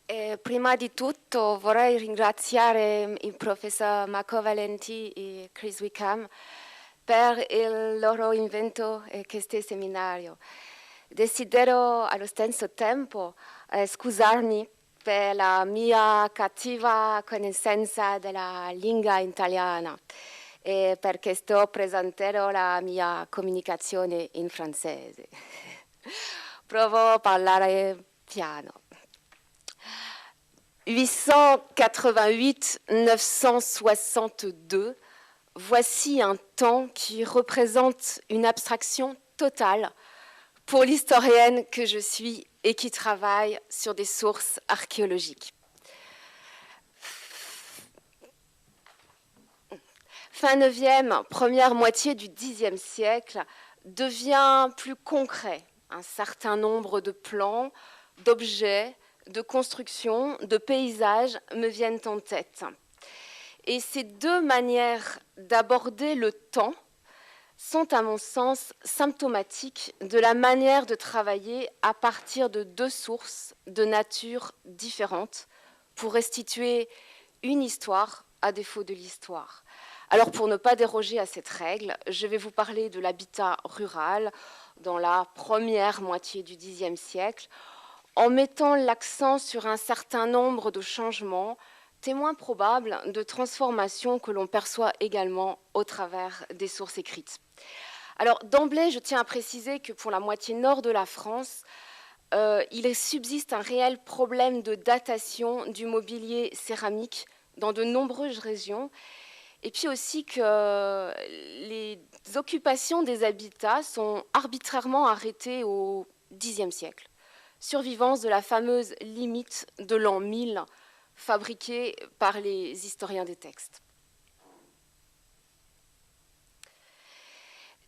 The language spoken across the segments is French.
Prima di tutto vorrei ringraziare il professor Marco Valenti e Chris Wickham per il loro invento e questo seminario. Desidero allo stesso tempo scusarmi per la mia cattiva conoscenza della lingua italiana e per questo presenterò la mia comunicazione in francese. Provo a parlare piano. 888-962, voici un temps qui représente une abstraction totale pour l'historienne que je suis et qui travaille sur des sources archéologiques. Fin 9e, première moitié du Xe siècle, devient plus concret. Un certain nombre de plans, d'objets, de constructions, de paysages me viennent en tête. Et ces deux manières d'aborder le temps sont, à mon sens, symptomatiques de la manière de travailler à partir de deux sources de nature différentes pour restituer une histoire à défaut de l'histoire. Alors, pour ne pas déroger à cette règle, je vais vous parler de l'habitat rural dans la première moitié du Xe siècle, en mettant l'accent sur un certain nombre de changements, témoins probables de transformations que l'on perçoit également au travers des sources écrites. Alors, d'emblée, je tiens à préciser que pour la moitié nord de la France, il subsiste un réel problème de datation du mobilier céramique dans de nombreuses régions, et puis aussi que les occupations des habitats sont arbitrairement arrêtées au Xe siècle, survivance de la fameuse limite de l'an 1000 fabriquée par les historiens des textes.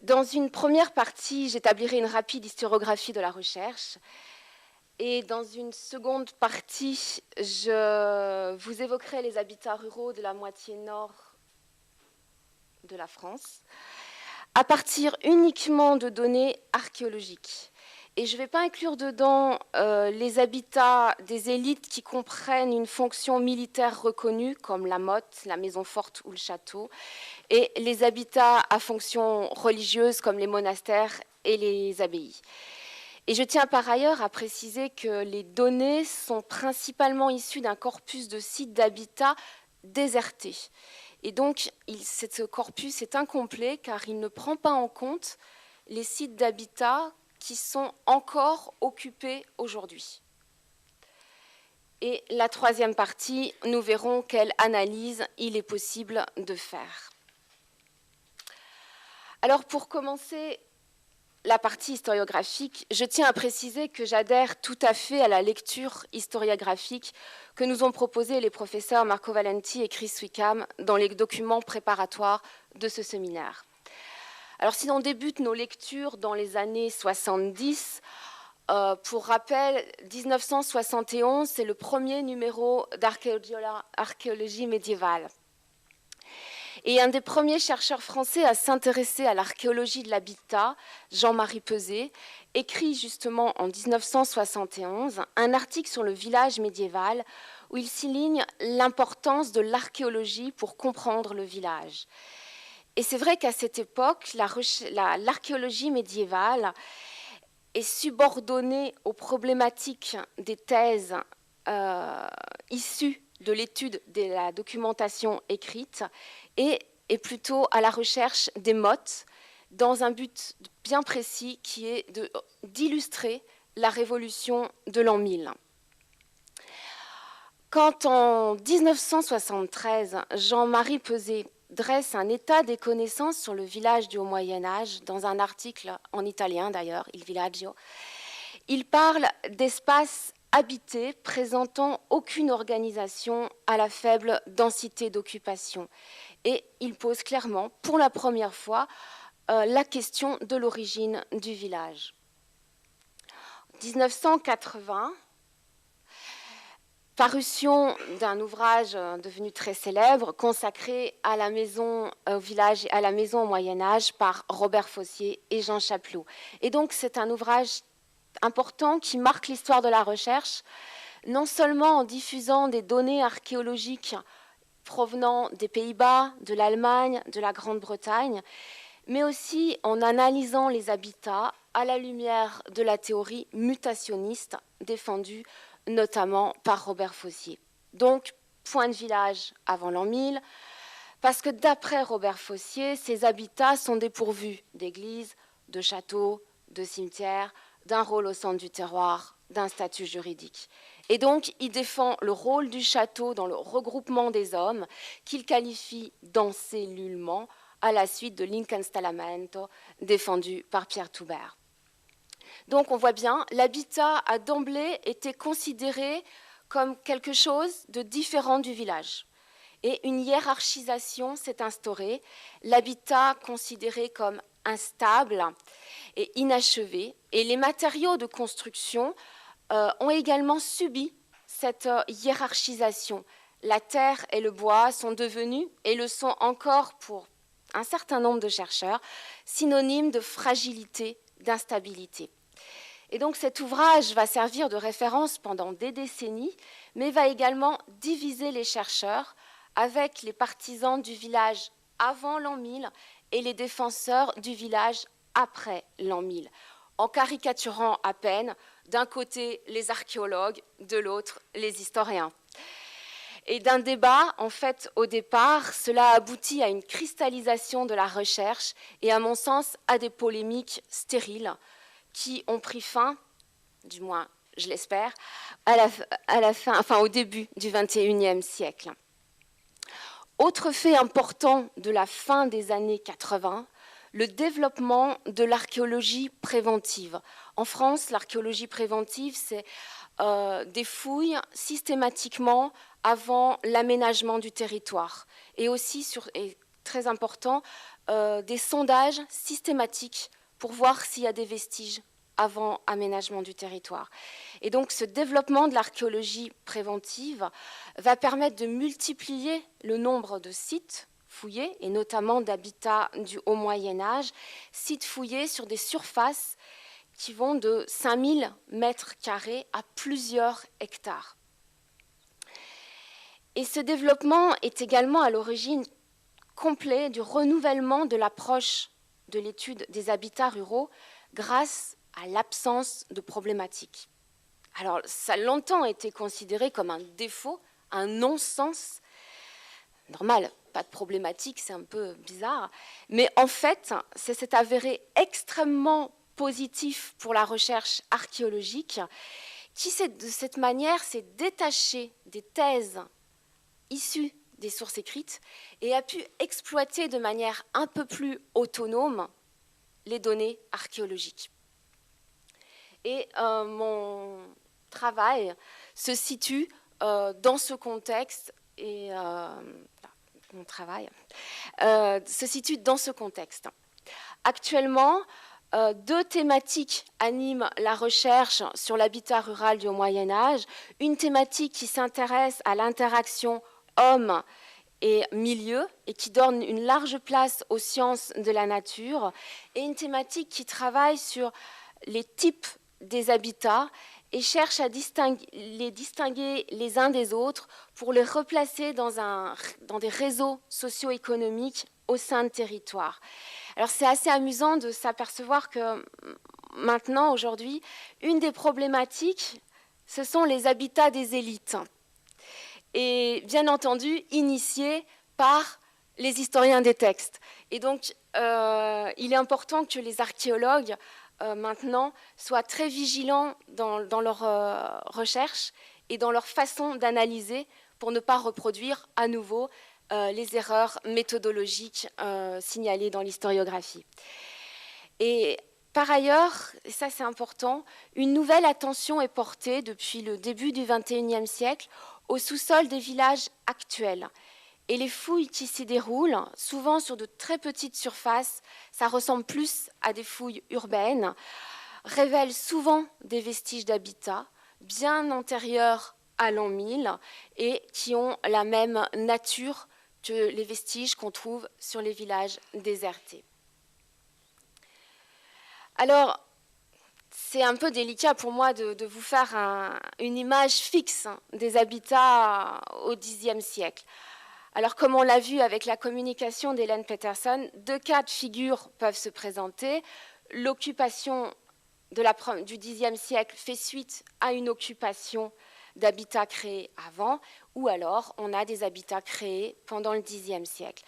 Dans une première partie, j'établirai une rapide historiographie de la recherche. Et dans une seconde partie, je vous évoquerai les habitats ruraux de la moitié nord de la France, à partir uniquement de données archéologiques. Et je ne vais pas inclure dedans les habitats des élites qui comprennent une fonction militaire reconnue, comme la motte, la maison forte ou le château, et les habitats à fonction religieuse, comme les monastères et les abbayes. Et je tiens par ailleurs à préciser que les données sont principalement issues d'un corpus de sites d'habitat désertés. Et donc, ce corpus est incomplet car il ne prend pas en compte les sites d'habitat qui sont encore occupés aujourd'hui. Et la troisième partie, nous verrons quelle analyse il est possible de faire. Alors, pour commencer la partie historiographique, je tiens à préciser que j'adhère tout à fait à la lecture historiographique que nous ont proposé les professeurs Marco Valenti et Chris Wickham dans les documents préparatoires de ce séminaire. Alors, si l'on débute nos lectures dans les années 70, pour rappel, 1971, c'est le premier numéro d'archéologie médiévale. Et un des premiers chercheurs français à s'intéresser à l'archéologie de l'habitat, Jean-Marie Peset, écrit justement en 1971 un article sur le village médiéval où il souligne l'importance de l'archéologie pour comprendre le village. Et c'est vrai qu'à cette époque, l'archéologie médiévale est subordonnée aux problématiques des thèses issues de l'étude de la documentation écrite et est plutôt à la recherche des mottes dans un but bien précis qui est d'illustrer la révolution de l'an 1000. Quand en 1973, Jean-Marie Peset dresse un état des connaissances sur le village du Haut Moyen-Âge, dans un article en italien d'ailleurs, Il Villaggio, il parle d'espaces habités présentant aucune organisation à la faible densité d'occupation. Et il pose clairement, pour la première fois, la question de l'origine du village. En 1980, parution d'un ouvrage devenu très célèbre, consacré à la maison au village et à la maison au Moyen-Âge par Robert Fossier et Jean Chapelot. Et donc, c'est un ouvrage important qui marque l'histoire de la recherche, non seulement en diffusant des données archéologiques provenant des Pays-Bas, de l'Allemagne, de la Grande-Bretagne, mais aussi en analysant les habitats à la lumière de la théorie mutationniste défendue notamment par Robert Fossier. Donc, point de village avant l'an 1000, parce que d'après Robert Fossier, ces habitats sont dépourvus d'églises, de châteaux, de cimetières, d'un rôle au centre du terroir, d'un statut juridique. Et donc, il défend le rôle du château dans le regroupement des hommes, qu'il qualifie d'encellulement, à la suite de l'incanstallamento, défendu par Pierre Toubert. Donc, on voit bien, l'habitat a d'emblée été considéré comme quelque chose de différent du village. Et une hiérarchisation s'est instaurée, l'habitat considéré comme instable et inachevé, et les matériaux de construction ont également subi cette hiérarchisation. La terre et le bois sont devenus, et le sont encore pour un certain nombre de chercheurs, synonymes de fragilité, d'instabilité. Et donc cet ouvrage va servir de référence pendant des décennies, mais va également diviser les chercheurs avec les partisans du village avant l'an 1000 et les défenseurs du village après l'an 1000, en caricaturant à peine d'un côté les archéologues, de l'autre les historiens. Et d'un débat, en fait, au départ, cela aboutit à une cristallisation de la recherche et, à mon sens, à des polémiques stériles qui ont pris fin, du moins je l'espère, au début du XXIe siècle. Autre fait important de la fin des années 80, le développement de l'archéologie préventive. En France, l'archéologie préventive, c'est des fouilles systématiquement avant l'aménagement du territoire. Et aussi, et très important, des sondages systématiques pour voir s'il y a des vestiges avant aménagement du territoire. Et donc ce développement de l'archéologie préventive va permettre de multiplier le nombre de sites fouillés, et notamment d'habitats du Haut Moyen-Âge, sites fouillés sur des surfaces qui vont de 5000 mètres carrés à plusieurs hectares. Et ce développement est également à l'origine complet du renouvellement de l'approche de l'étude des habitats ruraux grâce à l'absence de problématiques. Alors, ça a longtemps été considéré comme un défaut, un non-sens. Normal, pas de problématique, c'est un peu bizarre. Mais en fait, c'est cet avéré extrêmement positif pour la recherche archéologique qui, de cette manière, s'est détaché des thèses issues des sources écrites et a pu exploiter de manière un peu plus autonome les données archéologiques. Et mon travail se situe dans ce contexte et mon travail se situe dans ce contexte. Actuellement, deux thématiques animent la recherche sur l'habitat rural du Haut Moyen-Âge. Une thématique qui s'intéresse à l'interaction homme et milieu et qui donne une large place aux sciences de la nature, et une thématique qui travaille sur les types des habitats et cherche à les distinguer les uns des autres pour les replacer dans des réseaux socio-économiques au sein de territoires. Alors c'est assez amusant de s'apercevoir que maintenant, aujourd'hui, une des problématiques, ce sont les habitats des élites. Et bien entendu, initiés par les historiens des textes. Et donc, il est important que les archéologues maintenant soient très vigilants dans leur recherche et dans leur façon d'analyser pour ne pas reproduire à nouveau les erreurs méthodologiques signalées dans l'historiographie. Et par ailleurs, et ça c'est important, une nouvelle attention est portée depuis le début du XXIe siècle au sous-sol des villages actuels. Et les fouilles qui s'y déroulent, souvent sur de très petites surfaces, ça ressemble plus à des fouilles urbaines, révèlent souvent des vestiges d'habitat bien antérieurs à l'an 1000 et qui ont la même nature que les vestiges qu'on trouve sur les villages désertés. Alors, c'est un peu délicat pour moi de vous faire une image fixe des habitats au Xe siècle. Alors, comme on l'a vu avec la communication d'Hélène Peterson, 2 cas de figure peuvent se présenter. L'occupation du Xe siècle fait suite à une occupation d'habitats créés avant, ou alors on a des habitats créés pendant le Xe siècle.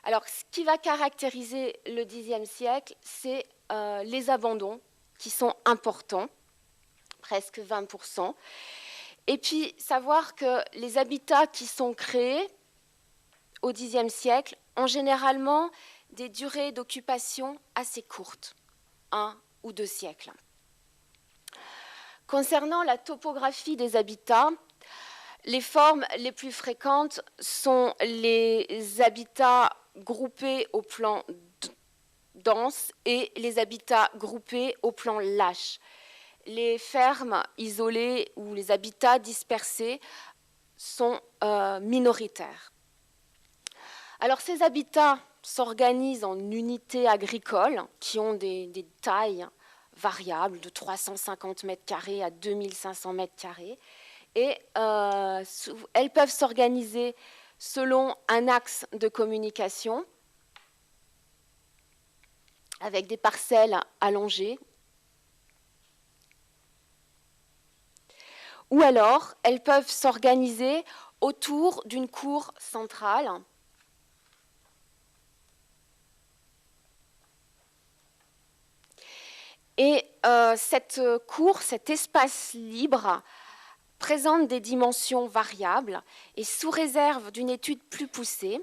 Alors, ce qui va caractériser le Xe siècle, c'est les abandons qui sont importants, presque 20%. Et puis, savoir que les habitats qui sont créés au Xe siècle ont généralement des durées d'occupation assez courtes, 1 ou 2 siècles. Concernant la topographie des habitats, les formes les plus fréquentes sont les habitats groupés au plan dense et les habitats groupés au plan lâche. Les fermes isolées ou les habitats dispersés sont minoritaires. Alors ces habitats s'organisent en unités agricoles qui ont des tailles variables de 350 mètres carrés à 2500 mètres carrés et elles peuvent s'organiser selon un axe de communication avec des parcelles allongées. Ou alors, elles peuvent s'organiser autour d'une cour centrale et cette cour, cet espace libre, présente des dimensions variables et sous réserve d'une étude plus poussée,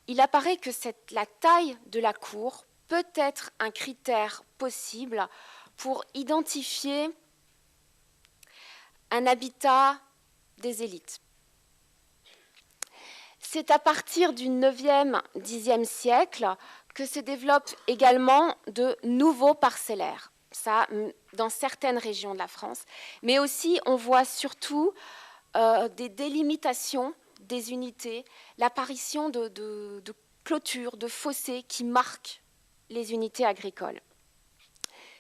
il apparaît que la taille de la cour peut être un critère possible pour identifier un habitat des élites. C'est à partir du 9e, 10e siècle que se développent également de nouveaux parcellaires, ça dans certaines régions de la France, mais aussi on voit surtout des délimitations des unités, l'apparition de clôtures, de fossés qui marquent les unités agricoles.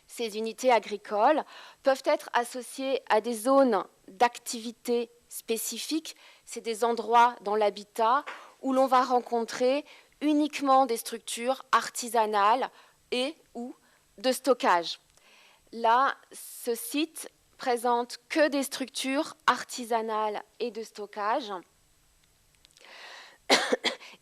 Ces unités agricoles peuvent être associées à des zones d'activité spécifiques. C'est des endroits dans l'habitat où l'on va rencontrer uniquement des structures artisanales et ou de stockage. Là, ce site présente que des structures artisanales et de stockage.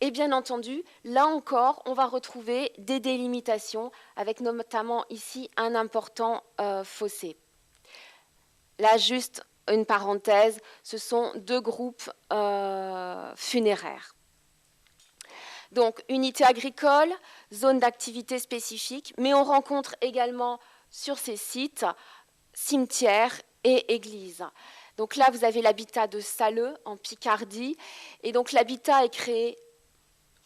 Et bien entendu, là encore, on va retrouver des délimitations avec notamment ici un important fossé. Là, juste une parenthèse, ce sont 2 groupes funéraires. Donc, unité agricole, zone d'activité spécifique, mais on rencontre également sur ces sites cimetières et églises. Donc là, vous avez l'habitat de Salleux, en Picardie, et donc l'habitat est créé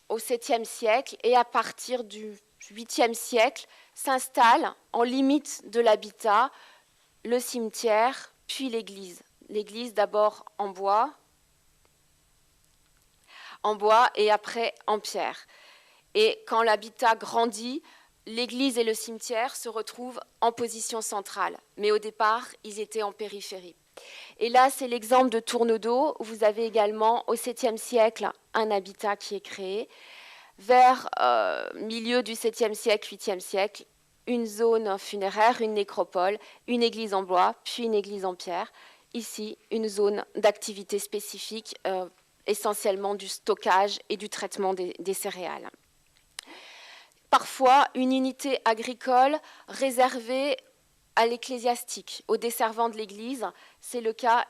au 7e siècle et à partir du 8e siècle s'installe en limite de l'habitat le cimetière puis l'église. L'église d'abord en bois et après en pierre. Et quand l'habitat grandit, l'église et le cimetière se retrouvent en position centrale. Mais au départ, ils étaient en périphérie. Et là, c'est l'exemple de Tournedos, où vous avez également, au 7e siècle, un habitat qui est créé. Vers milieu du 7e siècle, 8e siècle, une zone funéraire, une nécropole, une église en bois, puis une église en pierre. Ici, une zone d'activité spécifique, essentiellement du stockage et du traitement des céréales. Parfois, une unité agricole réservée à l'ecclésiastique, aux desservants de l'église. C'est le cas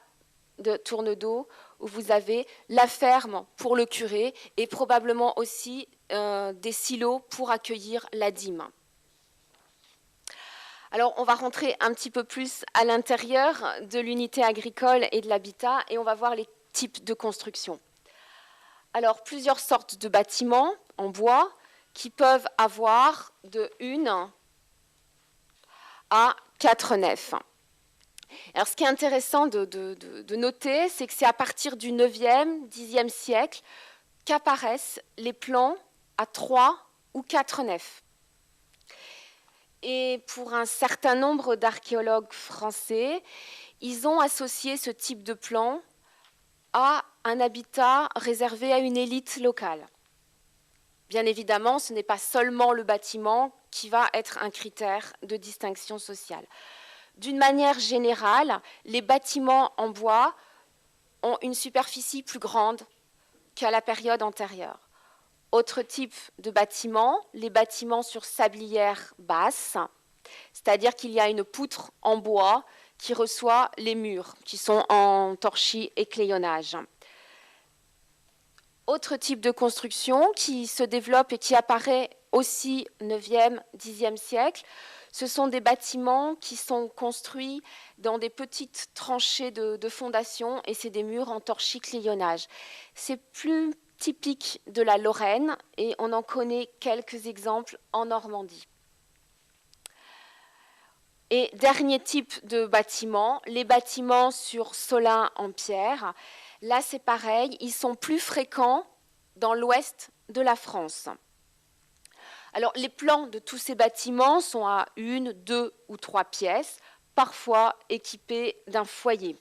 de Tournedos, où vous avez la ferme pour le curé et probablement aussi des silos pour accueillir la dîme. Alors, on va rentrer un petit peu plus à l'intérieur de l'unité agricole et de l'habitat et on va voir les types de construction. Alors, plusieurs sortes de bâtiments en bois qui peuvent avoir de 1 à 4 nefs. Alors, ce qui est intéressant de noter, c'est que c'est à partir du 9e, 10e siècle qu'apparaissent les plans à 3 ou 4 nefs. Et pour un certain nombre d'archéologues français, ils ont associé ce type de plan à un habitat réservé à une élite locale. Bien évidemment, ce n'est pas seulement le bâtiment qui va être un critère de distinction sociale. D'une manière générale, les bâtiments en bois ont une superficie plus grande qu'à la période antérieure. Autre type de bâtiment, les bâtiments sur sablière basse, c'est-à-dire qu'il y a une poutre en bois qui reçoit les murs, qui sont en torchis et clayonnage. Autre type de construction qui se développe et qui apparaît aussi 9e, 10e siècle, ce sont des bâtiments qui sont construits dans des petites tranchées de fondation et c'est des murs en torchis clayonnage. C'est plus typique de la Lorraine et on en connaît quelques exemples en Normandie. Et dernier type de bâtiment, les bâtiments sur solin en pierre. Là, c'est pareil, ils sont plus fréquents dans l'ouest de la France. Alors, les plans de tous ces bâtiments sont à 1, 2 ou 3 pièces, parfois équipés d'un foyer.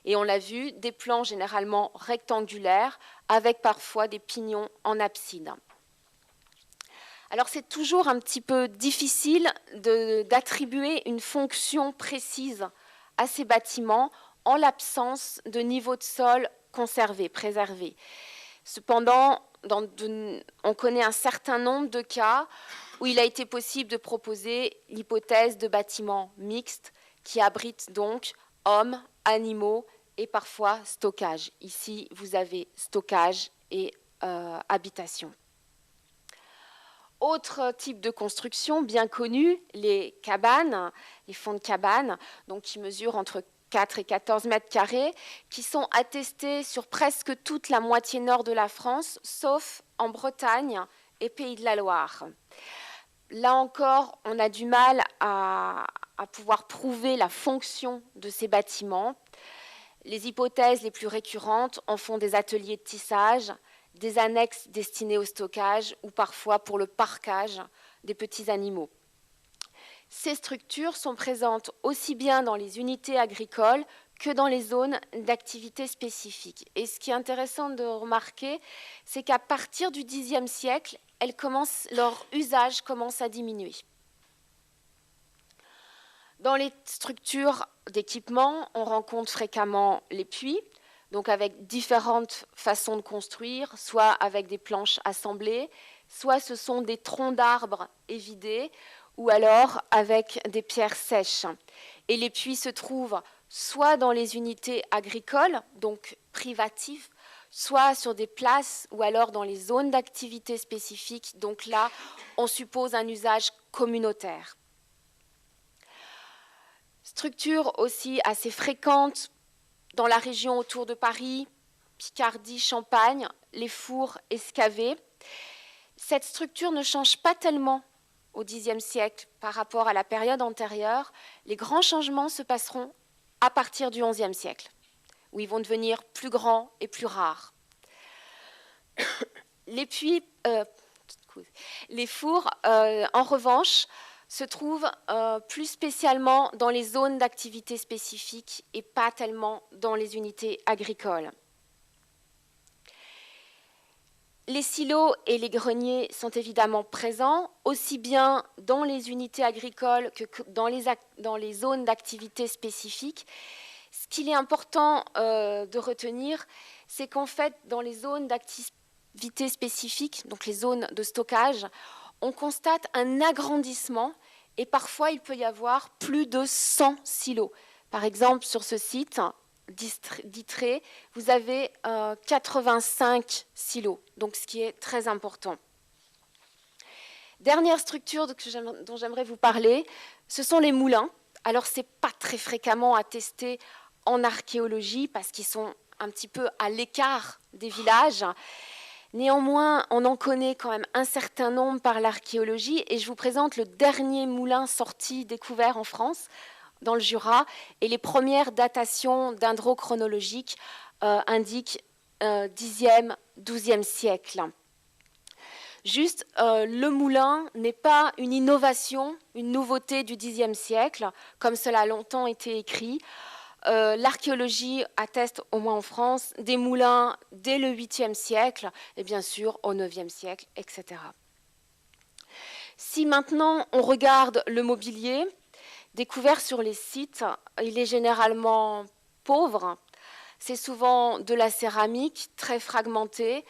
Et on l'a vu, des plans généralement rectangulaires, avec parfois des pignons en abside. Alors c'est toujours un petit peu difficile d'attribuer une fonction précise à ces bâtiments en l'absence de niveau de sol conservé, préservé. Cependant, on connaît un certain nombre de cas où il a été possible de proposer l'hypothèse de bâtiments mixtes qui abritent donc hommes, animaux et parfois stockage. Ici, vous avez stockage et habitation. Autre type de construction bien connu, les cabanes, les fonds de cabanes, donc qui mesurent entre 4 et 14 mètres carrés, qui sont attestés sur presque toute la moitié nord de la France, sauf en Bretagne et Pays de la Loire. Là encore, on a du mal à pouvoir prouver la fonction de ces bâtiments. Les hypothèses les plus récurrentes en font des ateliers de tissage, des annexes destinées au stockage ou parfois pour le parquage des petits animaux. Ces structures sont présentes aussi bien dans les unités agricoles que dans les zones d'activité spécifiques. Et ce qui est intéressant de remarquer, c'est qu'à partir du Xe siècle, leur usage commence à diminuer. Dans les structures d'équipement, on rencontre fréquemment les puits, donc avec différentes façons de construire, soit avec des planches assemblées, soit ce sont des troncs d'arbres évidés, ou alors avec des pierres sèches. Et les puits se trouvent soit dans les unités agricoles, donc privatives, soit sur des places ou alors dans les zones d'activité spécifiques. Donc là, on suppose un usage communautaire. Structure aussi assez fréquente dans la région autour de Paris, Picardie, Champagne, les fours escavés. Cette structure ne change pas tellement au Xe siècle par rapport à la période antérieure. Les grands changements se passeront à partir du XIe siècle, où ils vont devenir plus grands et plus rares. Les fours, en revanche, se trouvent plus spécialement dans les zones d'activité spécifiques et pas tellement dans les unités agricoles. Les silos et les greniers sont évidemment présents, aussi bien dans les unités agricoles que dans les zones d'activité spécifiques. Ce qu'il est important de retenir, c'est qu'en fait, dans les zones d'activité spécifiques, donc les zones de stockage, on constate un agrandissement et parfois il peut y avoir plus de 100 silos. Par exemple, sur ce site d'Ytré, vous avez 85 silos, donc ce qui est très important. Dernière structure dont j'aimerais vous parler, ce sont les moulins. Alors, ce n'est pas très fréquemment attesté en archéologie parce qu'ils sont un petit peu à l'écart des villages. Néanmoins, on en connaît quand même un certain nombre par l'archéologie et je vous présente le dernier moulin sorti découvert en France, dans le Jura, et les premières datations dendrochronologiques indiquent Xe, XIIe siècle. Juste, le moulin n'est pas une innovation, une nouveauté du Xe siècle, comme cela a longtemps été écrit. L'archéologie atteste, au moins en France, des moulins dès le 8e siècle, et bien sûr au 9e siècle, etc. Si maintenant on regarde le mobilier découvert sur les sites, il est généralement pauvre. C'est souvent de la céramique très fragmentée,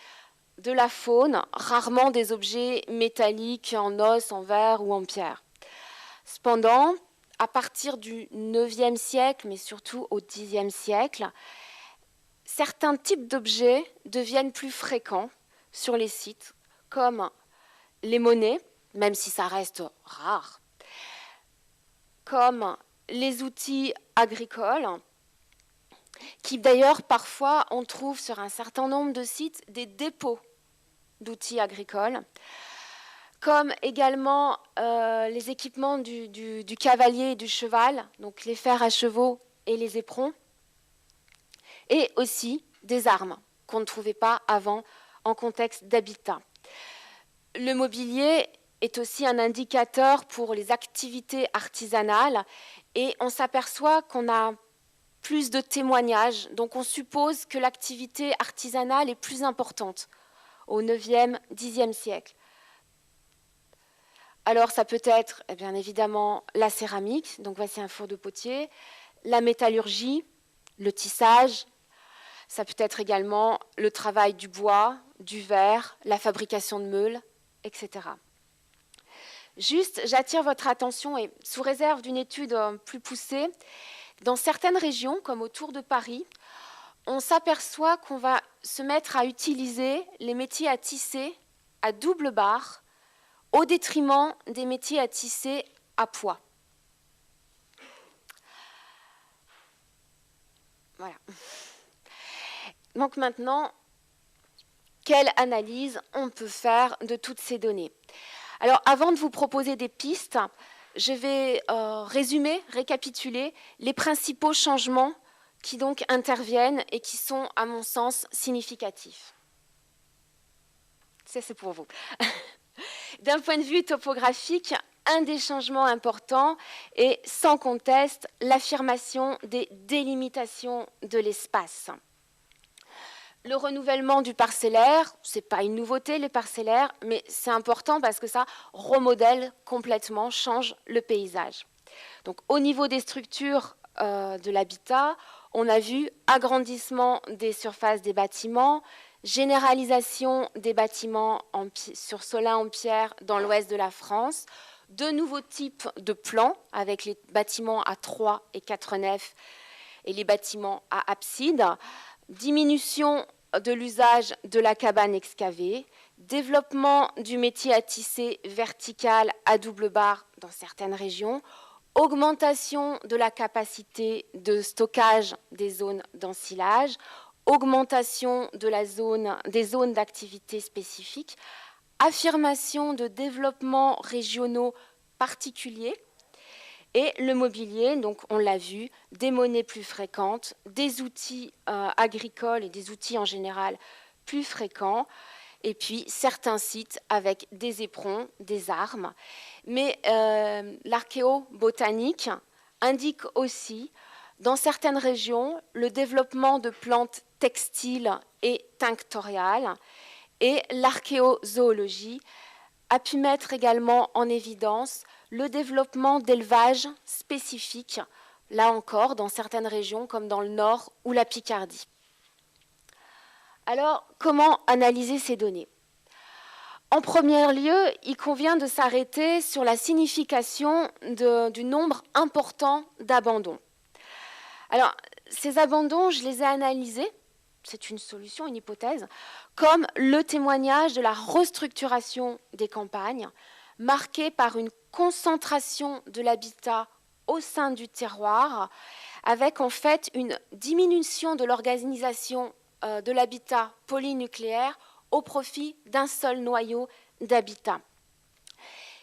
de la faune, rarement des objets métalliques en os, en verre ou en pierre. Cependant, à partir du 9e siècle, mais surtout au 10e siècle, certains types d'objets deviennent plus fréquents sur les sites, comme les monnaies, même si ça reste rare, comme les outils agricoles, qui d'ailleurs parfois on trouve sur un certain nombre de sites des dépôts d'outils agricoles, comme également les équipements du cavalier et du cheval, donc les fers à chevaux et les éperons, et aussi des armes qu'on ne trouvait pas avant en contexte d'habitat. Le mobilier est aussi un indicateur pour les activités artisanales et on s'aperçoit qu'on a plus de témoignages, donc on suppose que l'activité artisanale est plus importante au 9e, 10e siècle. Alors ça peut être bien évidemment la céramique, donc voici un four de potier, la métallurgie, le tissage, ça peut être également le travail du bois, du verre, la fabrication de meules, etc. Juste, j'attire votre attention, et sous réserve d'une étude plus poussée, dans certaines régions, comme autour de Paris, on s'aperçoit qu'on va se mettre à utiliser les métiers à tisser à double barre au détriment des métiers à tisser à poids. Voilà. Donc maintenant, quelle analyse on peut faire de toutes ces données? Alors avant de vous proposer des pistes, je vais récapituler les principaux changements qui donc interviennent et qui sont, à mon sens, significatifs. Ça, c'est pour vous. D'un point de vue topographique, un des changements importants est, sans conteste, l'affirmation des délimitations de l'espace. Le renouvellement du parcellaire, ce n'est pas une nouveauté les parcellaires, mais c'est important parce que ça remodèle complètement, change le paysage. Donc au niveau des structures de l'habitat, on a vu agrandissement des surfaces des bâtiments, généralisation des bâtiments sur solin en pierre dans l'ouest de la France, de nouveaux types de plans avec les bâtiments à 3 et 4 nefs et les bâtiments à abside, diminution de l'usage de la cabane excavée, développement du métier à tisser vertical à double barre dans certaines régions, augmentation de la capacité de stockage des zones d'ensilage, augmentation de des zones d'activité spécifiques, affirmation de développements régionaux particuliers, et le mobilier, donc on l'a vu, des monnaies plus fréquentes, des outils agricoles et des outils en général plus fréquents, et puis certains sites avec des éperons, des armes. Mais l'archéobotanique indique aussi, dans certaines régions, le développement de plantes textiles et tinctoriales, et l'archéozoologie a pu mettre également en évidence le développement d'élevages spécifiques, là encore dans certaines régions comme dans le Nord ou la Picardie. Alors, comment analyser ces données? En premier lieu, il convient de s'arrêter sur la signification du nombre important d'abandons. Alors, ces abandons, je les ai analysés, c'est une solution, une hypothèse, comme le témoignage de la restructuration des campagnes, marquée par une concentration de l'habitat au sein du terroir, avec en fait une diminution de l'organisation de l'habitat polynucléaire au profit d'un seul noyau d'habitat.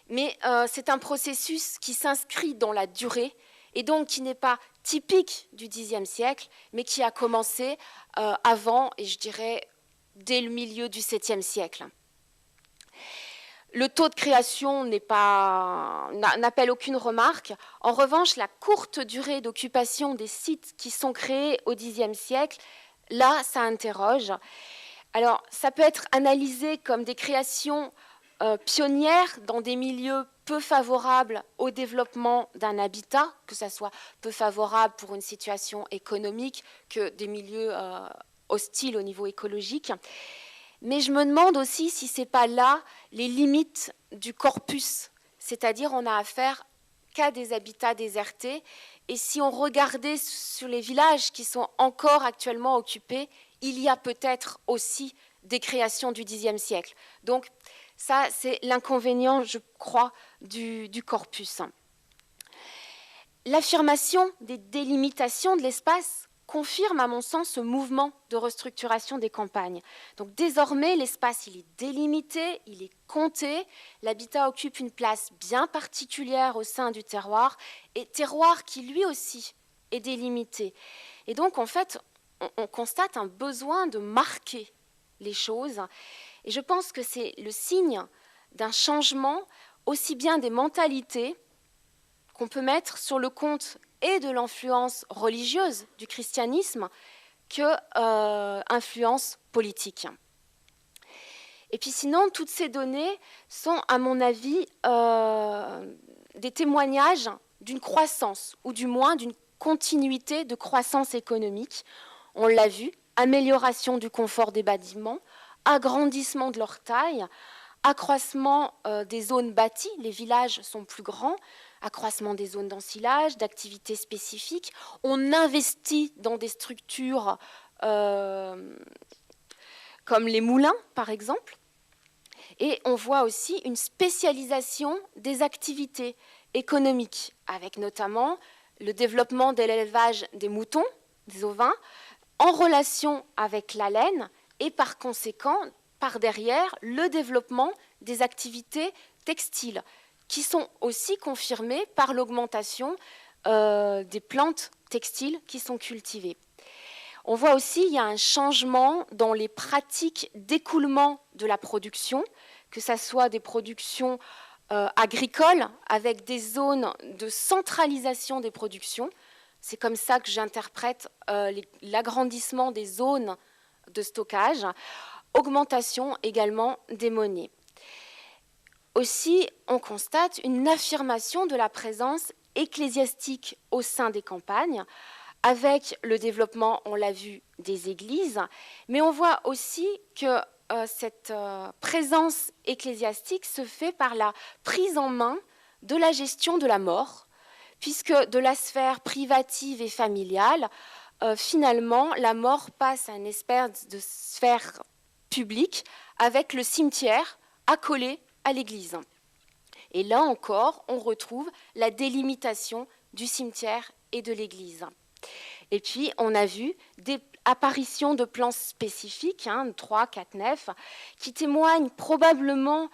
Mais c'est un processus qui s'inscrit dans la durée et donc qui n'est pas typique du Xe siècle, mais qui a commencé avant, et je dirais dès le milieu du 7e siècle. Le taux de création n'appelle aucune remarque. En revanche, la courte durée d'occupation des sites qui sont créés au Xe siècle, là, ça interroge. Alors, ça peut être analysé comme des créations pionnières dans des milieux peu favorables au développement d'un habitat, que ça soit peu favorable pour une situation économique que des milieux hostiles au niveau écologique. Mais je me demande aussi si ce n'est pas là les limites du corpus, c'est-à-dire on a affaire qu'à des habitats désertés, et si on regardait sur les villages qui sont encore actuellement occupés, il y a peut-être aussi des créations du Xe siècle. Donc ça, c'est l'inconvénient, je crois, du corpus. L'affirmation des délimitations de l'espace confirme, à mon sens, ce mouvement de restructuration des campagnes. Donc désormais, l'espace, il est délimité, il est compté, l'habitat occupe une place bien particulière au sein du terroir, et terroir qui, lui aussi, est délimité. Et donc, en fait, on constate un besoin de marquer les choses, et je pense que c'est le signe d'un changement aussi bien des mentalités qu'on peut mettre sur le compte et de l'influence religieuse du christianisme que influence politique. Et puis sinon, toutes ces données sont, à mon avis, des témoignages d'une croissance, ou du moins d'une continuité de croissance économique. On l'a vu, amélioration du confort des bâtiments, agrandissement de leur taille, accroissement des zones bâties, les villages sont plus grands, accroissement des zones d'ensilage, d'activités spécifiques. On investit dans des structures comme les moulins, par exemple. Et on voit aussi une spécialisation des activités économiques, avec notamment le développement de l'élevage des moutons, des ovins, en relation avec la laine, et par conséquent, par derrière, le développement des activités textiles, qui sont aussi confirmées par l'augmentation des plantes textiles qui sont cultivées. On voit aussi qu'il y a un changement dans les pratiques d'écoulement de la production, que ce soit des productions agricoles avec des zones de centralisation des productions. C'est comme ça que j'interprète l'agrandissement des zones de stockage, augmentation également des monnaies. Aussi, on constate une affirmation de la présence ecclésiastique au sein des campagnes, avec le développement, on l'a vu, des églises, mais on voit aussi que cette présence ecclésiastique se fait par la prise en main de la gestion de la mort, puisque de la sphère privative et familiale, finalement, la mort passe à une espèce de sphère publique avec le cimetière accolé à l'église. Et là encore, on retrouve la délimitation du cimetière et de l'église. Et puis, on a vu des apparitions de plans spécifiques, 3, 4 nefs, qui témoignent probablement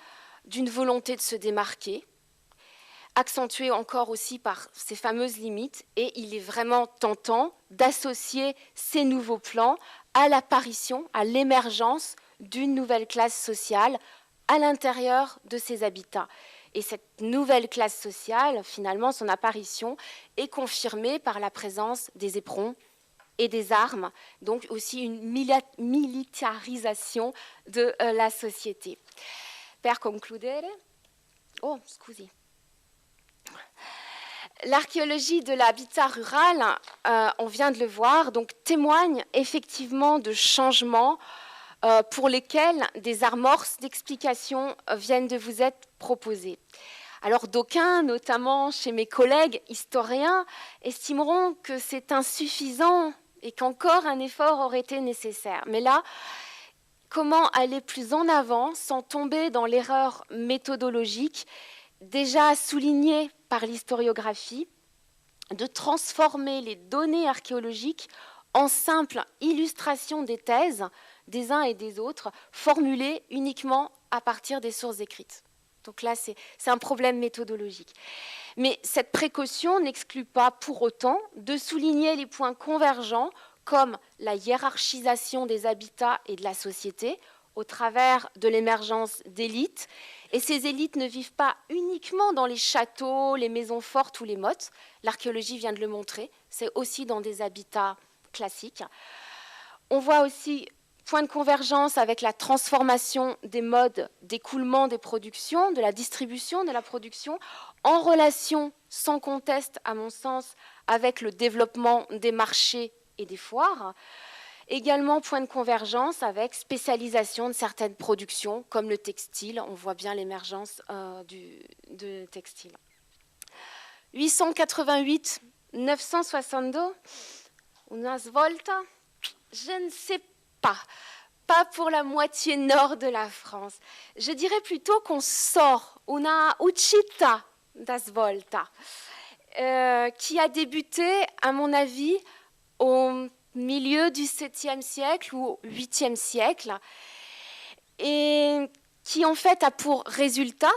d'une volonté de se démarquer, accentuée encore aussi par ces fameuses limites, et il est vraiment tentant d'associer ces nouveaux plans à l'apparition, à l'émergence d'une nouvelle classe sociale à l'intérieur de ces habitats. Et cette nouvelle classe sociale, finalement, son apparition est confirmée par la présence des éperons et des armes, donc aussi une militarisation de la société. Per concludere, scusi. L'archéologie de l'habitat rural, on vient de le voir, donc témoigne effectivement de changements pour lesquels des amorces d'explications viennent de vous être proposées. Alors d'aucuns, notamment chez mes collègues historiens, estimeront que c'est insuffisant et qu'encore un effort aurait été nécessaire. Mais là, comment aller plus en avant sans tomber dans l'erreur méthodologique déjà soulignée par l'historiographie, de transformer les données archéologiques en simple illustration des thèses des uns et des autres, formulées uniquement à partir des sources écrites. Donc là, c'est un problème méthodologique. Mais cette précaution n'exclut pas pour autant de souligner les points convergents comme la hiérarchisation des habitats et de la société, au travers de l'émergence d'élites. Et ces élites ne vivent pas uniquement dans les châteaux, les maisons fortes ou les mottes. L'archéologie vient de le montrer. C'est aussi dans des habitats classiques. On voit aussi point de convergence avec la transformation des modes d'écoulement des productions, de la distribution de la production, en relation sans conteste, à mon sens, avec le développement des marchés et des foires. Également, point de convergence avec spécialisation de certaines productions, comme le textile. On voit bien l'émergence de textile. 888-962, unas volta, je ne sais pas. Pas pour la moitié nord de la France. Je dirais plutôt qu'on sort, una uscita das volta, qui a débuté, à mon avis, au milieu du 7e siècle ou au 8e siècle, et qui en fait a pour résultat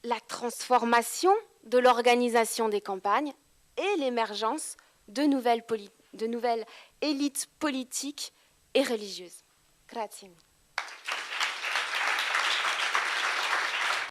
la transformation de l'organisation des campagnes et l'émergence de nouvelles élites politiques et religieuses. Grazie.